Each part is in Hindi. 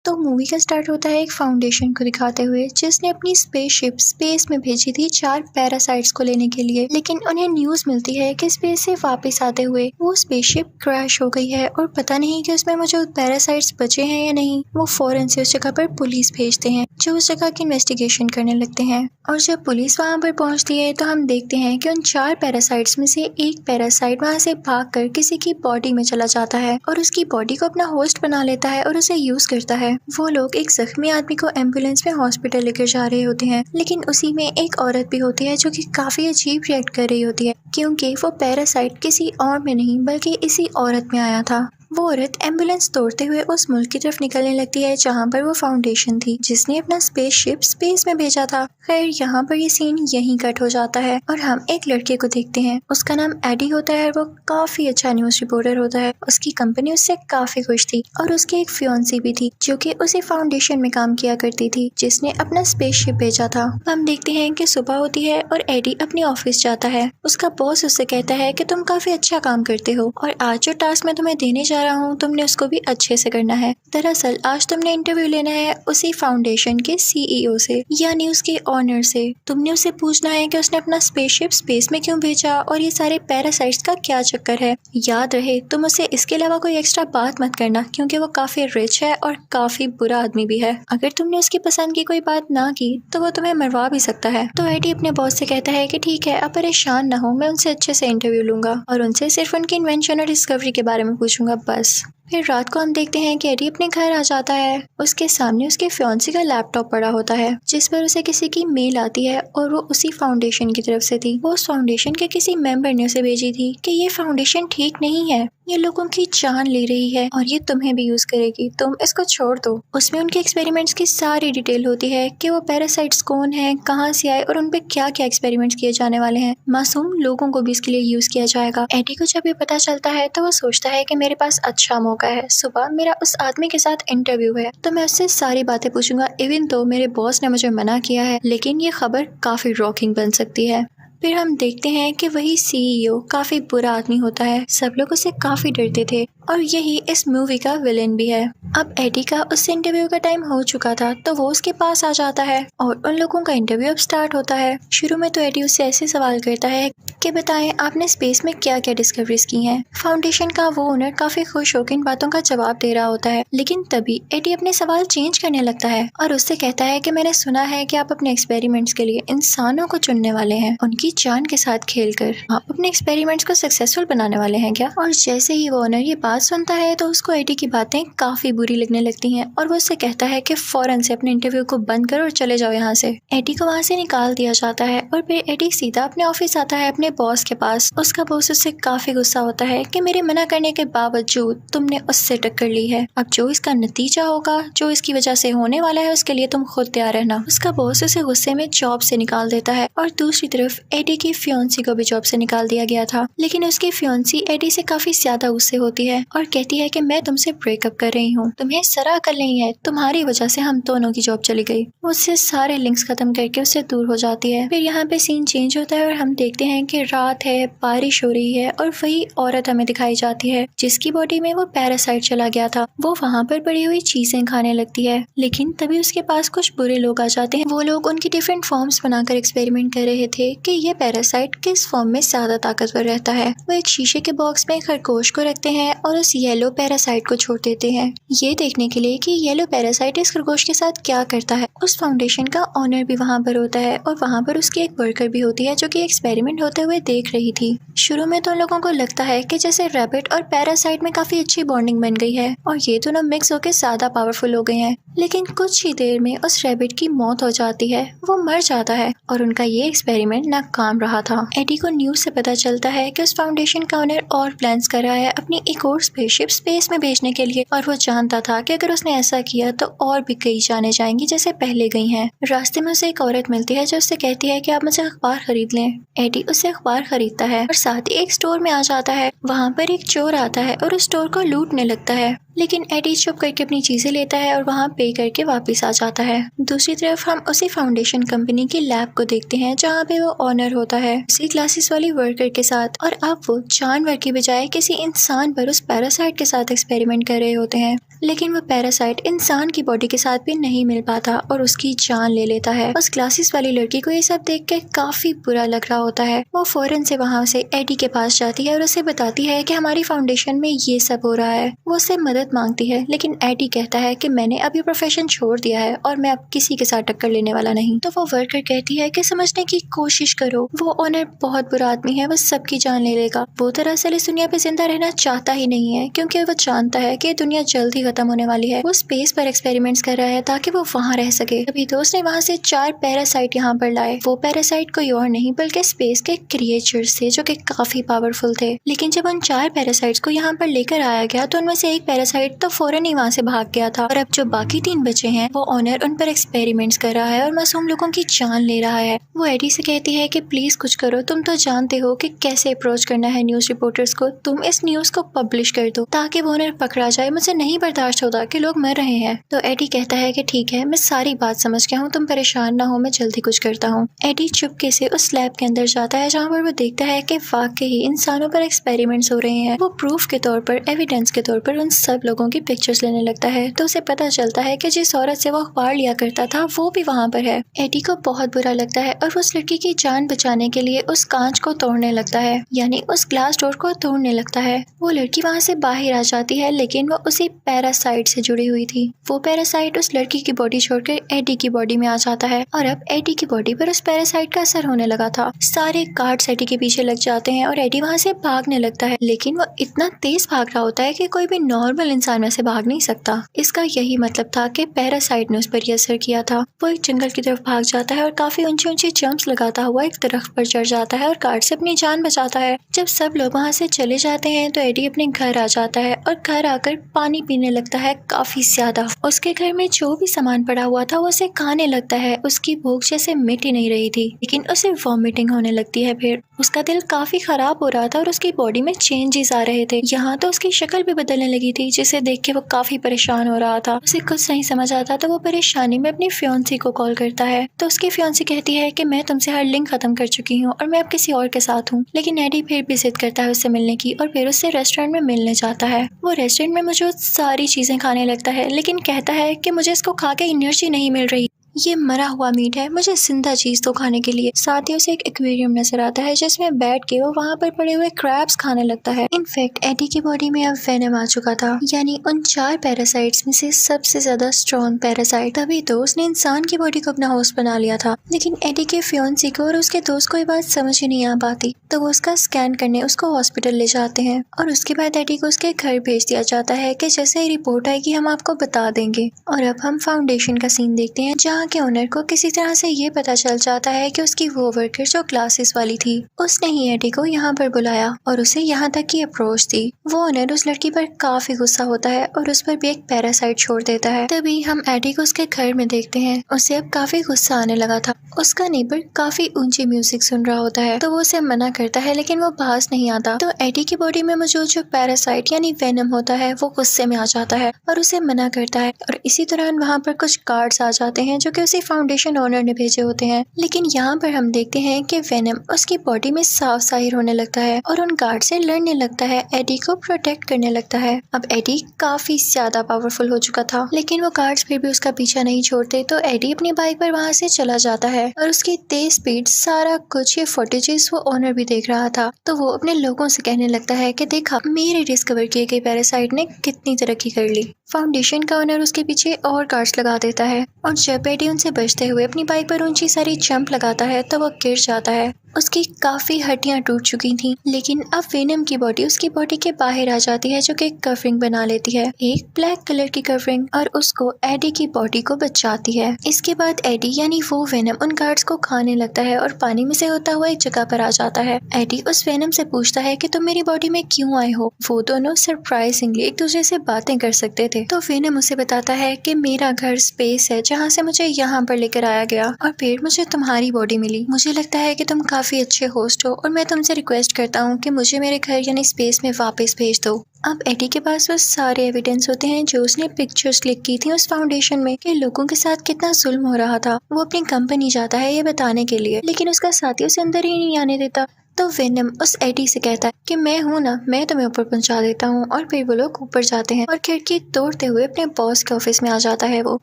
तो मूवी का स्टार्ट होता है एक फाउंडेशन को दिखाते हुए जिसने अपनी स्पेसशिप स्पेस में भेजी थी 4 पैरासाइट्स को लेने के लिए, लेकिन उन्हें न्यूज मिलती है कि स्पेस से वापस आते हुए वो स्पेसशिप क्रैश हो गई है और पता नहीं कि उसमें मौजूद पैरासाइट्स बचे हैं या नहीं। वो फौरन से उस जगह पर पुलिस भेजते हैं जो उस जगह की इन्वेस्टिगेशन करने लगते हैं और जब पुलिस वहाँ पर पहुँचती है तो हम देखते हैं कि उन 4 पैरासाइट्स में से एक पैरासाइट वहाँ से भागकर किसी की बॉडी में चला जाता है और उसकी बॉडी को अपना होस्ट बना लेता है और उसे यूज करता है। वो लोग एक जख्मी आदमी को एम्बुलेंस में हॉस्पिटल लेकर जा रहे होते हैं, लेकिन उसी में एक औरत भी होती है जो कि काफी अजीब रिएक्ट कर रही होती है क्योंकि वो पैरासाइट किसी और में नहीं बल्कि इसी औरत में आया था। वो औरत एम्बुलेंस तोड़ते हुए उस मुल्क की तरफ निकलने लगती है जहाँ पर वो फाउंडेशन थी जिसने अपना स्पेसशिप स्पेस में भेजा था। खैर यहाँ पर ये सीन यहीं कट हो जाता है और हम एक लड़के को देखते हैं। उसका नाम एडी होता है और वो काफी अच्छा न्यूज रिपोर्टर होता है। उसकी कंपनी उससे काफी खुश थी और उसकी एक फियांसी भी थी जो कि उसी फाउंडेशन में काम किया करती थी जिसने अपना स्पेसशिप भेजा था। हम देखते हैं कि सुबह होती है और एडी अपने ऑफिस जाता है। उसका बॉस उससे कहता है कि तुम काफी अच्छा काम करते हो और आज जो टास्क मैं तुम्हें देने जा रहा हूँ तुमने उसको भी अच्छे से करना है। दरअसल आज तुमने इंटरव्यू लेना है उसी फाउंडेशन के सीईओ से यानी उसके ऑनर से। तुमने उससे पूछना है कि उसने अपना स्पेसशिप स्पेस में क्यों भेजा और ये सारे पैरासाइट्स का क्या चक्कर है। याद रहे तुम उसे इसके अलावा कोई एक्स्ट्रा बात मत करना क्योंकि वो काफी रिच है और काफी बुरा आदमी भी है। अगर तुमने उसकी पसंद की कोई बात ना की तो वो तुम्हें मरवा भी सकता है। तो एडी अपने बॉस से कहता है कि ठीक है, अब परेशान ना हो, मैं उनसे अच्छे से इंटरव्यू लूंगा और उनसे सिर्फ उनकी इन्वेंशन और डिस्कवरी के बारे में पूछूंगा बस। फिर रात को हम देखते हैं कि एडी अपने घर आ जाता है। उसके सामने उसके फियांसी का लैपटॉप पड़ा होता है जिस पर उसे किसी की मेल आती है और वो उसी फाउंडेशन की तरफ से थी। वो उस फाउंडेशन के किसी मेंबर ने उसे भेजी थी कि ये फाउंडेशन ठीक नहीं है, ये लोगों की जान ले रही है और ये तुम्हें भी यूज करेगी, तुम इसको छोड़ दो। उसमें उनके एक्सपेरिमेंट्स की सारी डिटेल होती है कि वो पैरासाइट्स कौन है, कहाँ से आए और उन पे क्या क्या एक्सपेरिमेंट्स किए जाने वाले हैं। मासूम लोगों को भी इसके लिए यूज किया जाएगा। एडी को जब ये पता चलता है तो वो सोचता है कि मेरे पास अच्छा मौका है। सुबह मेरा उस आदमी के साथ इंटरव्यू है तो मैं उससे सारी बातें पूछूंगा इवन तो मेरे बॉस ने मुझे मना किया है, लेकिन ये खबर काफी रॉकिंग बन सकती है। फिर हम देखते हैं कि वही सीईओ काफी बुरा आदमी होता है। सब लोग उसे काफी डरते थे और यही इस मूवी का विलेन भी है। अब एडी का उस इंटरव्यू का टाइम हो चुका था तो वो उसके पास आ जाता है और उन लोगों का इंटरव्यू अब स्टार्ट होता है। शुरू में तो एडी उससे ऐसे सवाल करता है कि बताएं आपने स्पेस में क्या क्या डिस्कवरीज की हैं। फाउंडेशन का वो ओनर काफी खुश होकर इन बातों का जवाब दे रहा होता है, लेकिन तभी एडी अपने सवाल चेंज करने लगता है और उससे कहता है कि मैंने सुना है कि आप अपने एक्सपेरिमेंट्स के लिए इंसानों को चुनने वाले हैं, उनकी जान के साथ खेलकर आप अपने एक्सपेरिमेंट्स को सक्सेसफुल बनाने वाले हैं क्या। और जैसे ही वो ओनर ये बात सुनता है तो उसको एडी की बातें काफी बुरी लगने लगती हैं और वो उससे कहता है कि फौरन से अपने इंटरव्यू को बंद करो और चले जाओ यहाँ से। एडी को वहाँ से निकाल दिया जाता है और फिर एडी सीधा अपने ऑफिस आता है अपने बॉस के पास। उसका बॉस उससे काफी गुस्सा होता है कि मेरे मना करने के बावजूद तुमने उससे टक्कर ली है, अब जो इसका नतीजा होगा, जो इसकी वजह से होने वाला है, उसके लिए तुम खुद तैयार रहना। उसका बॉस उसे गुस्से में जॉब से निकाल देता है और दूसरी तरफ एडी की फियांसी को भी जॉब से निकाल दिया गया था, लेकिन उसकी फियांसी एडी से काफी ज्यादा गुस्से होती है और कहती है कि मैं तुमसे ब्रेकअप कर रही हूँ, तुम्हें जरा अकल नहीं है, तुम्हारी वजह से हम दोनों की जॉब चली गई। वो उससे सारे लिंक्स खत्म करके उससे दूर हो जाती है। फिर यहाँ पे सीन चेंज होता है और हम देखते हैं कि रात है, बारिश हो रही है और वही औरत हमें दिखाई जाती है जिसकी बॉडी में वो पैरासाइट चला गया था। वो वहाँ पर पड़ी हुई चीजें खाने लगती है, लेकिन तभी उसके पास कुछ बुरे लोग आ जाते हैं। वो लोग उनकी डिफरेंट फॉर्म्स बनाकर एक्सपेरिमेंट कर रहे थे कि ये पैरासाइट किस फॉर्म में ज्यादा ताकतवर रहता है। वो एक शीशे के बॉक्स में खरगोश को रखते हैं और उस येलो पैरासाइट को छोड़ देते हैं ये देखने के लिए कि येलो पैरासाइट इस खरगोश के साथ क्या करता है। उस फाउंडेशन का ऑनर भी वहाँ पर होता है और वहाँ पर उसकी एक वर्कर भी होती है जो कि एक्सपेरिमेंट होते हुए देख रही थी। शुरू में तो लोगों को लगता है कि जैसे रैबिट और पैरासाइट में काफी अच्छी बॉन्डिंग बन गई है और ये दोनों मिक्स होकर ज्यादा पावरफुल हो गए हैं, लेकिन कुछ ही देर में उस रैबिट की मौत हो जाती है, वो मर जाता है और उनका ये एक्सपेरिमेंट नाकाम रहा था। एडी को न्यूज से पता चलता है कि उस फाउंडेशन का ओनर और प्लान्स कर रहा है अपनी एक और स्पेसशिप स्पेस में भेजने के लिए और वो जानता था कि अगर उसने ऐसा किया तो और भी कई जाने जाएंगी जैसे पहले गई हैं। रास्ते में उसे एक औरत मिलती है जो उससे कहती है कि आप मुझे अखबार खरीद लें। एडी उससे अखबार खरीदता है और साथ ही एक स्टोर में आ जाता है। वहाँ पर एक चोर आता है और उस स्टोर को लूटने लगता है, लेकिन एडी चुप करके अपनी चीजें लेता है और वहाँ पे करके वापस आ जाता है। दूसरी तरफ हम उसी फाउंडेशन कंपनी की लैब को देखते हैं जहाँ पे वो ऑनर होता है उसी क्लासेस वाली वर्कर के साथ और अब वो जानवर की बजाय किसी इंसान पर उस पैरासाइट के साथ एक्सपेरिमेंट कर रहे होते हैं। लेकिन वो पैरासाइट इंसान की बॉडी के साथ भी नहीं मिल पाता और उसकी जान ले लेता है। उस ग्लासेस वाली लड़की को ये सब देख के काफी बुरा लग रहा होता है। वो फौरन से वहाँ से एडी के पास जाती है और उसे बताती है कि हमारी फाउंडेशन में ये सब हो रहा है। वो उससे मदद मांगती है, लेकिन एडी कहता है कि मैंने अभी प्रोफेशन छोड़ दिया है और मैं अब किसी के साथ टक्कर लेने वाला नहीं। तो वो वर्कर कहती है कि समझने की कोशिश करो, वो ओनर बहुत बुरा आदमी है, वो सबकी जान ले लेगा। वो दरअसल इस दुनिया पे जिंदा रहना चाहता ही नहीं है, क्योंकि वो जानता है कि दुनिया जल्द ही खत्म होने वाली है। वो स्पेस पर एक्सपेरिमेंट्स कर रहा है ताकि वो वहाँ रह सके। तभी दोस्त ने वहाँ से 4 पैरासाइट यहाँ पर लाए। वो पैरासाइट कोई और नहीं बल्कि स्पेस के क्रिएचर्स थे जो कि काफी पावरफुल थे। लेकिन जब उन 4 पैरासाइट्स को यहाँ पर लेकर आया गया तो उनमें से एक पैरासाइट तो फौरन ही वहाँ से भाग गया था और अब जो बाकी 3 बचे हैं वो ओनर उन पर एक्सपेरिमेंट्स कर रहा है और मासूम लोगों की जान ले रहा है। वो एडी से कहती है कि प्लीज कुछ करो, तुम तो जानते हो कि कैसे अप्रोच करना है न्यूज रिपोर्टर्स को, तुम इस न्यूज को पब्लिश कर दो ताकि वो ओनर पकड़ा जाए। मुझे नहीं बर्दाश्त होता कि लोग मर रहे हैं। तो एडी कहता है कि ठीक है, मैं सारी बात समझ गया हूँ, तुम परेशान ना हो, मैं जल्दी कुछ करता हूँ। एडी चुपके से उस लैब के अंदर जाता है जहाँ पर वो देखता है कि वाकई ही इंसानों पर एक्सपेरिमेंट्स हो रहे हैं। वो प्रूफ के तौर पर, एविडेंस के तौर पर उन सब लोगों की पिक्चर्स लेने लगता है। तो उसे पता चलता है कि जिस औरत से वो अखबार लिया करता था वो भी वहाँ पर है। एडी को बहुत बुरा लगता है और वो उस लड़की की जान बचाने के लिए उस कांच को तोड़ने लगता है, यानी उस ग्लास डोर को तोड़ने लगता है। वो लड़की वहाँ से बाहर आ जाती है, लेकिन वो उसी पैरासाइट से जुड़ी हुई थी। वो पैरासाइट उस लड़की की बॉडी छोड़कर एडी की बॉडी में आ जाता है और अब एडी की बॉडी पर उस पैरासाइट का असर होने लगा था। सारे गार्ड्स एडी के पीछे लग जाते हैं और एडी वहाँ से भागने लगता है, लेकिन वो इतना तेज भाग रहा होता है कि कोई भी नॉर्मल इंसान वैसे भाग नहीं सकता। इसका यही मतलब था कि पैरासाइट ने उस पर असर किया था। वो एक जंगल की तरफ भाग जाता है और काफी ऊंची ऊंची जंप्स लगाता हुआ एक दरख्त पर चढ़ जाता है और गार्ड से अपनी जान बचाता है। जब सब लोग वहाँ से चले जाते हैं तो एडी अपने घर आ जाता है और घर आकर पानी पीने लगता है काफी ज्यादा। उसके घर में जो भी सामान पड़ा हुआ था वो उसे खाने लगता है। उसकी भूख जैसे मिट ही नहीं रही थी, लेकिन उसे वॉमिटिंग होने लगती है। फिर उसका दिल काफी खराब हो रहा था और उसकी बॉडी में चेंजेस आ रहे थे। यहाँ तो उसकी शक्ल भी बदलने लगी थी, जिसे देख के वो काफी परेशान हो रहा था। उसे कुछ नहीं समझ आता तो वो परेशानी में अपनी फियांसी को कॉल करता है। तो उसकी फियांसी कहती है कि मैं तुमसे हर लिंक खत्म कर चुकी हूँ और मैं अब किसी और के साथ हूँ। लेकिन एडी फिर भी जिद करता है उससे मिलने की और फिर उससे रेस्टोरेंट में मिलने जाता है। वो रेस्टोरेंट में मौजूद सारी चीजें खाने लगता है, लेकिन कहता है कि मुझे इसको खा के एनर्जी नहीं मिल रही, ये मरा हुआ मीट है, मुझे जिंदा चीज तो खाने के लिए। साथ ही उसे एक एक्वेरियम नजर आता है जिसमें बैठ के वो वहाँ पर पड़े हुए क्रैब्स खाने लगता है। इनफैक्ट एडी की बॉडी में अब वेनम आ चुका था, यानी उन 4 पैरासाइट्स में से सबसे ज्यादा स्ट्रॉन्ग पैरासाइट। तभी तो उसने इंसान की बॉडी को अपना होस्ट बना लिया था। लेकिन एडी के फियांसी को और उसके दोस्त को ये बात समझ ही नहीं आ पाती, तो वो उसका स्कैन करने उसको हॉस्पिटल ले जाते हैं और उसके बाद एडी को उसके घर भेज दिया जाता है कि जैसे ही रिपोर्ट आएगी हम आपको बता देंगे। और अब हम फाउंडेशन का सीन देखते हैं जहाँ के ओनर को किसी तरह से ये पता चल जाता है कि उसकी वो वर्कर जो क्लासेस वाली थी उसने ही एडी को यहाँ पर बुलाया और उसे यहाँ तक की अप्रोच दी। वो ओनर उस लड़की पर काफी गुस्सा होता है और उस पर भी एक पैरासाइट छोड़ देता है। तभी हम एडी को उसके घर में देखते हैं। उसे अब काफी गुस्सा आने लगा था। उसका नेबर काफी ऊंची म्यूजिक सुन रहा होता है तो वो उसे मना करता है, लेकिन वो पास नहीं आता। तो एडी की बॉडी में मौजूद जो पैरासाइट यानी वेनम होता है वो गुस्से में आ जाता है और उसे मना करता है। और इसी दौरान वहाँ पर कुछ गार्ड्स आ जाते हैं जो कि उसे फाउंडेशन ओनर ने भेजे होते हैं। लेकिन यहाँ पर हम देखते हैं कि वेनम उसकी बॉडी में साफ जाहिर होने लगता है और उन गार्ड से लड़ने लगता है, एडी को प्रोटेक्ट करने लगता है। अब एडी काफी ज्यादा पावरफुल हो चुका था, लेकिन वो गार्ड्स फिर भी उसका पीछा नहीं छोड़ते। तो एडी अपनी बाइक पर वहाँ से चला जाता है और उसकी तेज स्पीड, सारा कुछ ये फुटेजेस वो ओनर भी देख रहा था। तो वो अपने लोगों से कहने लगता है कि देखा मेरे डिस्कवर किए गए पैरासाइट ने कितनी तरक्की कर ली। फाउंडेशन का ओनर उसके पीछे और गार्ड्स लगा देता है और जब एडी उनसे बचते हुए अपनी बाइक पर ऊंची सारी जंप लगाता है तो वो गिर जाता है। उसकी काफी हड्डियां टूट चुकी थी, लेकिन अब वेनम की बॉडी उसकी बॉडी के बाहर आ जाती है जो कि कवरिंग बना लेती है, एक ब्लैक कलर की कवरिंग, और उसको एडी की बॉडी को बचाती है। इसके बाद एडी यानी वो वेनम उन गार्ड्स को खाने लगता है और पानी में से होता हुआ एक जगह पर आ जाता है। एडी उस वेनम से पूछता है कि तुम मेरी बॉडी में क्यों आए हो। वो दोनों सरप्राइजिंगली एक दूसरे से बातें कर सकते थे। तो वेनम उसे बताता है कि मेरा घर स्पेस है जहाँ से मुझे यहाँ पर लेकर आया गया और फिर मुझे तुम्हारी बॉडी मिली। मुझे लगता है कि तुम काफी अच्छे होस्ट हो और मैं तुमसे रिक्वेस्ट करता हूँ कि मुझे मेरे घर यानी स्पेस में वापस भेज दो। अब एडी के पास वो सारे एविडेंस होते हैं जो उसने पिक्चर्स क्लिक की थी उस फाउंडेशन में कि लोगों के साथ कितना जुल्म हो रहा था। वो अपनी कंपनी जाता है ये बताने के लिए, लेकिन उसका साथी उसे अंदर ही नहीं आने देता। तो वेनम उस एडी से कहता है कि मैं हूँ ना, मैं तुम्हें ऊपर पहुंचा देता हूँ। और फिर वो लोग ऊपर जाते हैं और खिड़की तोड़ते हुए अपने बॉस के ऑफिस में आ जाता है। वो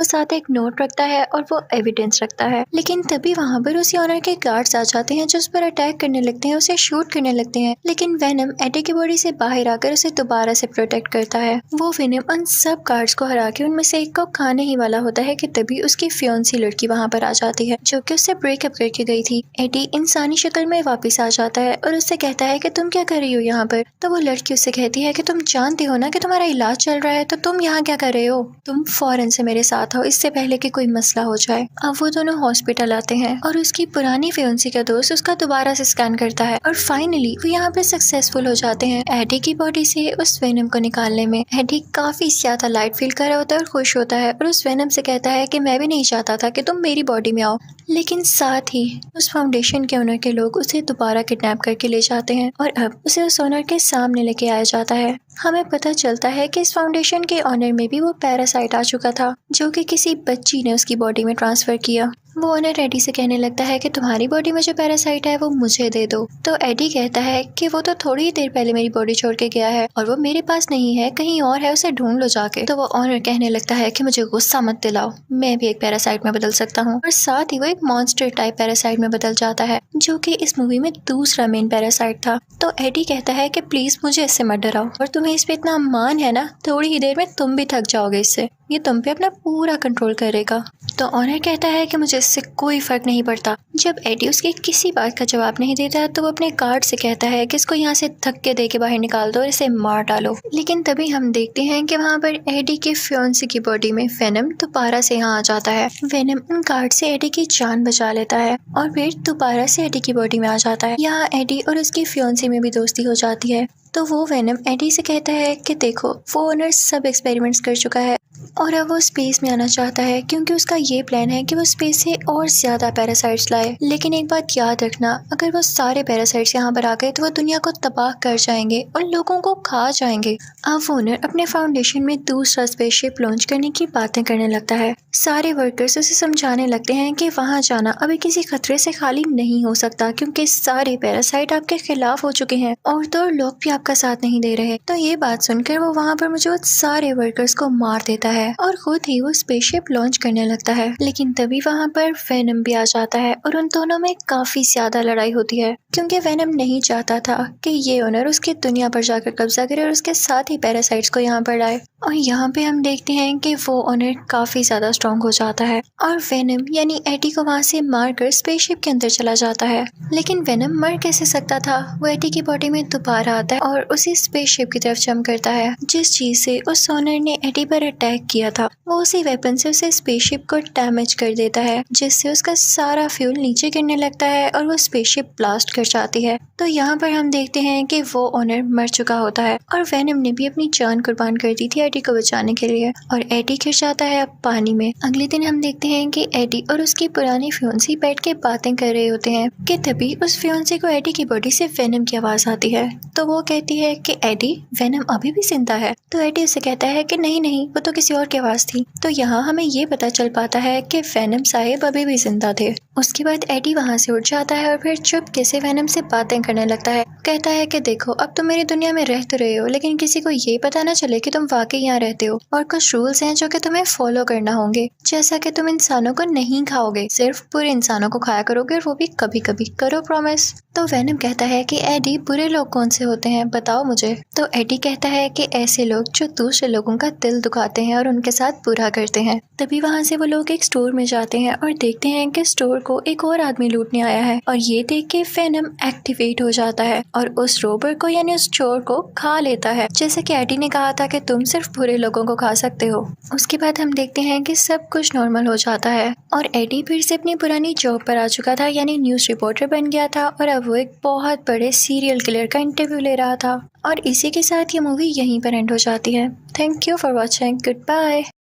साथ एक नोट रखता है और वो एविडेंस रखता है। लेकिन तभी वहाँ पर उसी ऑनर के गार्ड्स आ जाते हैं जो उस पर अटैक करने लगते हैं, उसे शूट करने लगते हैं। लेकिन वेनम एडी की बॉडी से बाहर आकर उसे दोबारा से प्रोटेक्ट करता है। वो वेनम उन सब गार्ड्स को हरा के उनमें से एक को खाने ही वाला होता है कि तभी उसकी फियोन्सी लड़की वहाँ पर आ जाती है जो कि उससे ब्रेकअप करके गई थी। एडी इंसानी शक्ल में वापस आ जाता है और उससे कहता है कि तुम क्या कर रही हो यहाँ पर। तो वो लड़की उससे कहती है कि तुम जानती हो ना कि तुम्हारा इलाज चल रहा है, तो तुम यहाँ क्या कर रहे हो, तुम फौरन से मेरे साथ आओ इससे पहले कि कोई मसला हो जाए। अब वो दोनों हॉस्पिटल आते हैं और उसकी पुरानी फियोन्सी का दोस्त उसका दोबारा से स्कैन करता है और फाइनली वो यहाँ पे सक्सेसफुल हो जाते हैं एडी की बॉडी से उस वेनम को निकालने में। एडी काफी ज्यादा लाइट फील कर रहा होता है और खुश होता है और उस वेनम से कहता है कि मैं भी नहीं चाहता था कि तुम मेरी बॉडी में आओ। लेकिन साथ ही उस फाउंडेशन के ओनर के लोग उसे दोबारा किडनैप करके ले जाते हैं और अब उसे उस ओनर के सामने लेके आया जाता है। हमें पता चलता है कि इस फाउंडेशन के ओनर में भी वो पैरासाइट आ चुका था जो कि किसी बच्ची ने उसकी बॉडी में ट्रांसफर किया। वो ओनर एडी से कहने लगता है कि तुम्हारी बॉडी में जो पैरासाइट है वो मुझे दे दो। तो एडी कहता है कि वो तो थोड़ी ही देर पहले मेरी बॉडी छोड़ के गया है और वो मेरे पास नहीं है, कहीं और है, उसे ढूंढ लो जाके। तो वो ओनर कहने लगता है कि मुझे गुस्सा मत दिलाओ, मैं भी एक पैरासाइट में बदल सकता हूँ। और साथ ही वो एक मॉन्स्टर टाइप पैरासाइट में बदल जाता है जो कि इस मूवी में दूसरा मेन पैरासाइट था। तो एडी कहता है कि प्लीज मुझे इससे मत डराओ और तुम्हें इस पे इतना मान है ना, थोड़ी ही देर में तुम भी थक जाओगे इससे, ये तुम पे अपना पूरा कंट्रोल करेगा। तो ऑनर कहता है कि मुझे इससे कोई फर्क नहीं पड़ता। जब एडी उसकी किसी बात का जवाब नहीं देता तो वो अपने गार्ड से कहता है कि इसको यहाँ से धक्के दे के बाहर निकाल दो और इसे मार डालो। लेकिन तभी हम देखते हैं कि वहाँ पर एडी के फियोन्सी की बॉडी में वेनम दोबारा से यहाँ आ जाता है। वेनम उन गार्ड से एडी की जान बचा लेता है और फिर दोबारा से एडी की बॉडी में आ जाता है। यहाँ एडी और उसकी फियोन्सी में भी दोस्ती हो जाती है। तो वो वेनम एडी से कहता है कि देखो वो ओनर सब एक्सपेरिमेंट्स कर चुका है और अब वो स्पेस में आना चाहता है क्योंकि उसका ये प्लान है कि वो स्पेस से और ज्यादा पैरासाइट्स लाए। लेकिन एक बात याद रखना, अगर वो सारे पैरासाइट्स यहाँ पर आ गए तो वो दुनिया को तबाह कर जाएंगे और लोगों को खा जाएंगे। अब ओनर अपने फाउंडेशन में दूसरा स्पेसशिप लॉन्च करने की बातें करने लगता है। सारे वर्कर्स उसे समझाने लगते हैं कि वहाँ जाना अभी किसी खतरे से खाली नहीं हो सकता क्योंकि सारे पैरासाइट आपके खिलाफ हो चुके हैं और तो लोग भी आपका साथ नहीं दे रहे। तो ये बात सुनकर वो वहाँ पर मौजूद सारे वर्कर्स को मार देता है और खुद ही वो स्पेसशिप लॉन्च करने लगता है। लेकिन तभी वहाँ पर वेनम भी आ जाता है और उन दोनों में काफी ज्यादा लड़ाई होती है क्योंकि वेनम नहीं चाहता था कि ये ओनर उसकी दुनिया पर जाकर कब्जा करे और उसके साथ ही पैरासाइट्स को यहाँ पर लाए। और यहाँ पे हम देखते हैं कि वो ओनर काफी ज्यादा स्ट्रॉन्ग हो जाता है और वेनम यानी एडी को वहाँ से मारकर स्पेसशिप के अंदर चला जाता है। लेकिन वेनम मर कैसे सकता था, वो एडी की बॉडी में दोबारा आता है और उसी स्पेसशिप की तरफ जंप करता है। जिस चीज से उस ओनर ने एडी पर अटैक किया था वो उसी वेपन से उसे स्पेसशिप को डैमेज कर देता है जिससे उसका सारा फ्यूल नीचे गिरने लगता है और वो स्पेसशिप ब्लास्ट कर जाती है। तो यहाँ पर हम देखते हैं कि वो ओनर मर चुका होता है और वेनम ने भी अपनी जान कुर्बान कर दी थी एडी को बचाने के लिए और एडी गिर जाता है अब पानी में। अगले दिन हम देखते हैं कि एडी और उसकी पुरानी फियोन्सी बैठ के बातें कर रहे होते हैं कि तभी उस फियोन्सी को एडी की बॉडी से वेनम की आवाज आती है। तो वो कहती है कि एडी, वेनम अभी भी जिंदा है। तो एडी उसे कहता है कि नहीं नहीं, वो तो किसी और की आवाज थी। तो यहाँ हमें ये पता चल पाता है कि वेनम साहिब अभी भी जिंदा थे। उसके बाद एडी वहाँ से उठ जाता है और फिर चुपके से वेनम से बातें करने लगता है। कहता है कि देखो अब तुम मेरी दुनिया में रह तो रहे हो लेकिन किसी को ये पता ना चले कि तुम वाकई यहाँ रहते हो और कुछ रूल्स हैं जो कि तुम्हें फॉलो करना होंगे, जैसा कि तुम इंसानों को नहीं खाओगे, सिर्फ बुरे इंसानों को खाया करोगे और वो भी कभी कभी, करो प्रॉमिस। तो वेनम कहता है कि एडी, बुरे लोग कौन से होते हैं बताओ मुझे। तो एडी कहता है कि ऐसे लोग जो दूसरे लोगों का दिल दुखाते हैं और उनके साथ बुरा करते हैं। तभी वहाँ से वो लोग एक स्टोर में जाते हैं और देखते हैं कि स्टोर को एक और आदमी लूटने आया है और ये देख के वेनम एक्टिवेट हो जाता है और उस रोबर को यानी उस चोर को खा लेता है, जैसे कि एडी ने कहा था कि तुम सिर्फ बुरे लोगों को खा सकते हो। उसके बाद हम देखते हैं कि सब कुछ नॉर्मल हो जाता है और एडी फिर से अपनी पुरानी जॉब पर आ चुका था यानी न्यूज रिपोर्टर बन गया था और अब वो एक बहुत बड़े सीरियल किलर का इंटरव्यू ले रहा था। और इसी के साथ ये मूवी यहीं पर एंड हो जाती है। Thank you for watching, good bye.